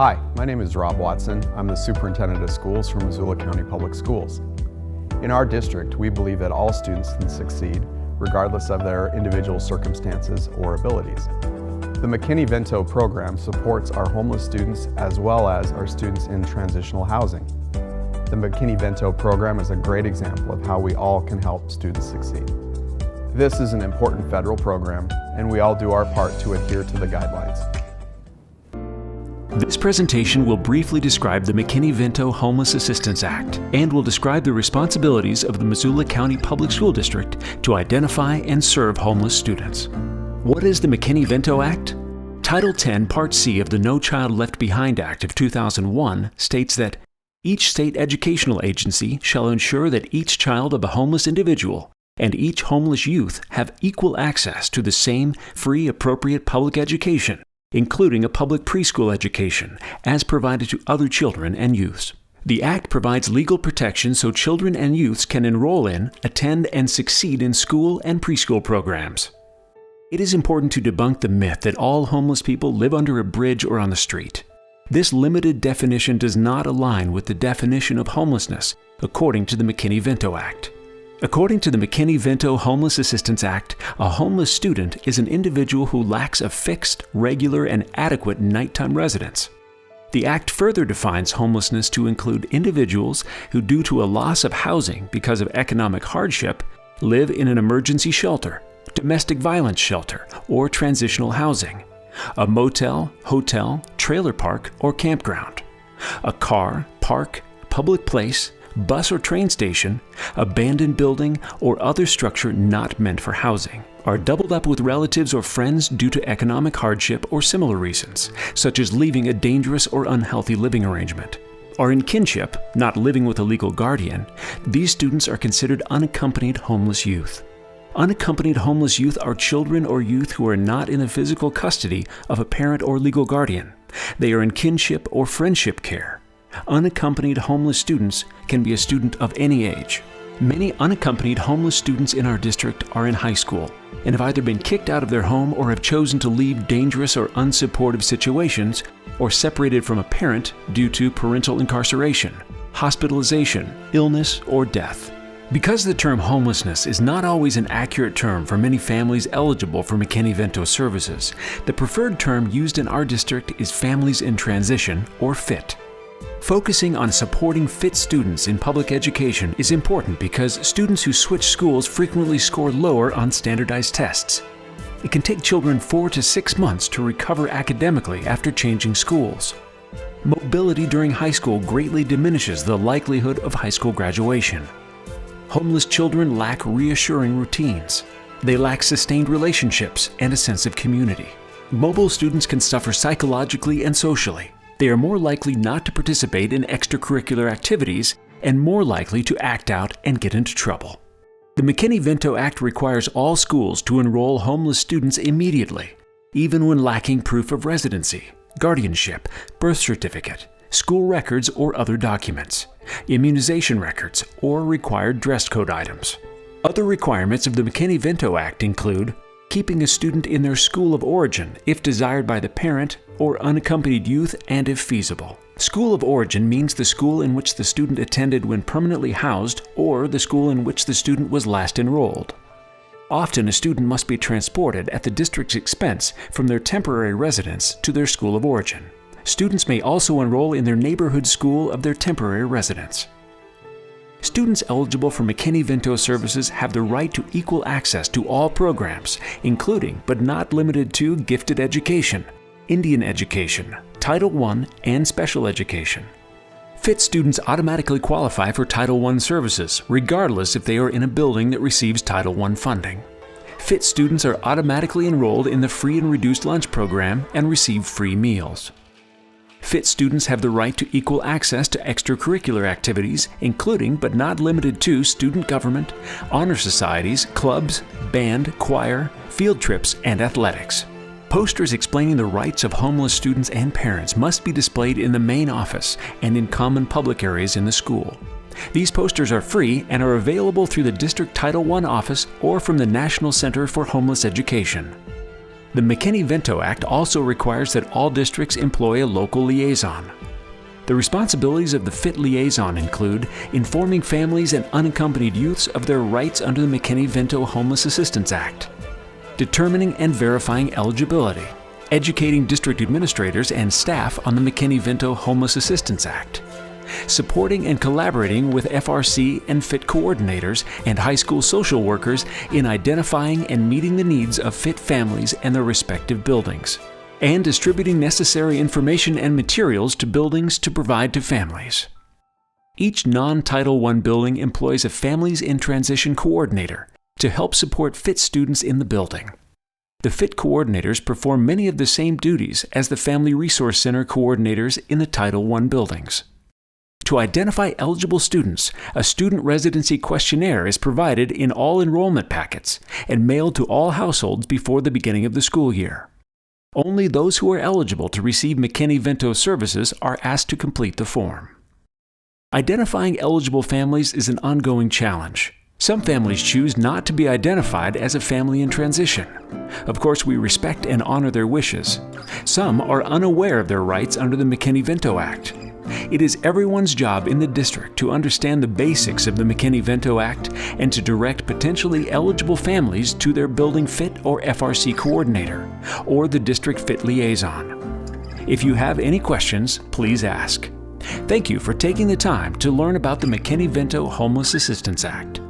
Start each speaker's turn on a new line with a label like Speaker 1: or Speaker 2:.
Speaker 1: Hi, my name is Rob Watson. I'm the Superintendent of Schools for Missoula County Public Schools. In our district, we believe that all students can succeed regardless of their individual circumstances or abilities. The McKinney Vento program supports our homeless students as well as our students in transitional housing. The McKinney Vento program is a great example of how we all can help students succeed. This is an important federal program, and we all do our part to adhere to the guidelines.
Speaker 2: This presentation will briefly describe the McKinney Vento Homeless Assistance Act and will describe the responsibilities of the Missoula County Public School District to identify and serve homeless students. What is the McKinney Vento Act? Title 10, Part C of the No Child Left Behind Act of 2001 states that each state educational agency shall ensure that each child of a homeless individual and each homeless youth have equal access to the same free appropriate public education, including a public preschool education, as provided to other children and youths. The Act provides legal protection so children and youths can enroll in, attend, and succeed in school and preschool programs. It is important to debunk the myth that all homeless people live under a bridge or on the street. This limited definition does not align with the definition of homelessness, according to the McKinney Vento Act. According to the McKinney Vento Homeless Assistance Act, a homeless student is an individual who lacks a fixed, regular, and adequate nighttime residence. The Act further defines homelessness to include individuals who, due to a loss of housing because of economic hardship, live in an emergency shelter, domestic violence shelter, or transitional housing, a motel, hotel, trailer park, or campground, a car, park, public place, bus or train station, abandoned building, or other structure not meant for housing, are doubled up with relatives or friends due to economic hardship or similar reasons, such as leaving a dangerous or unhealthy living arrangement, are in kinship, not living with a legal guardian. These students are considered unaccompanied homeless youth. Unaccompanied homeless youth are children or youth who are not in the physical custody of a parent or legal guardian. They are in kinship or friendship care. Unaccompanied homeless students can be a student of any age. Many unaccompanied homeless students in our district are in high school and have either been kicked out of their home or have chosen to leave dangerous or unsupportive situations or separated from a parent due to parental incarceration, hospitalization, illness, or death. Because the term homelessness is not always an accurate term for many families eligible for McKinney Vento services, the preferred term used in our district is families in transition, or FIT. Focusing on supporting FIT students in public education is important because students who switch schools frequently score lower on standardized tests. It can take children 4 to 6 months to recover academically after changing schools. Mobility during high school greatly diminishes the likelihood of high school graduation. Homeless children lack reassuring routines. They lack sustained relationships and a sense of community. Mobile students can suffer psychologically and socially. They are more likely not to participate in extracurricular activities and more likely to act out and get into trouble. The McKinney Vento Act requires all schools to enroll homeless students immediately, even when lacking proof of residency, guardianship, birth certificate, school records or other documents, immunization records, or required dress code items. Other requirements of the McKinney Vento Act include keeping a student in their school of origin if desired by the parent or unaccompanied youth and if feasible. School of origin means the school in which the student attended when permanently housed or the school in which the student was last enrolled. Often a student must be transported at the district's expense from their temporary residence to their school of origin. Students may also enroll in their neighborhood school of their temporary residence. Students eligible for McKinney Vento services have the right to equal access to all programs, including but not limited to gifted education, Indian education, Title I, and special education. FIT students automatically qualify for Title I services, regardless if they are in a building that receives Title I funding. FIT students are automatically enrolled in the free and reduced lunch program and receive free meals. FIT students have the right to equal access to extracurricular activities, including but not limited to student government, honor societies, clubs, band, choir, field trips, and athletics. Posters explaining the rights of homeless students and parents must be displayed in the main office and in common public areas in the school. These posters are free and are available through the District Title I office or from the National Center for Homeless Education. The McKinney Vento Act also requires that all districts employ a local liaison. The responsibilities of the FIT liaison include informing families and unaccompanied youths of their rights under the McKinney Vento Homeless Assistance Act, determining and verifying eligibility, educating district administrators and staff on the McKinney Vento Homeless Assistance Act, supporting and collaborating with FRC and FIT coordinators and high school social workers in identifying and meeting the needs of FIT families and their respective buildings, and distributing necessary information and materials to buildings to provide to families. Each non-Title I building employs a Families in Transition coordinator to help support FIT students in the building. The FIT coordinators perform many of the same duties as the Family Resource Center coordinators in the Title I buildings. To identify eligible students, a student residency questionnaire is provided in all enrollment packets and mailed to all households before the beginning of the school year. Only those who are eligible to receive McKinney Vento services are asked to complete the form. Identifying eligible families is an ongoing challenge. Some families choose not to be identified as a family in transition. Of course, we respect and honor their wishes. Some are unaware of their rights under the McKinney Vento Act. It is everyone's job in the district to understand the basics of the McKinney Vento Act and to direct potentially eligible families to their building FIT or FRC coordinator or the district FIT liaison. If you have any questions, please ask. Thank you for taking the time to learn about the McKinney Vento Homeless Assistance Act.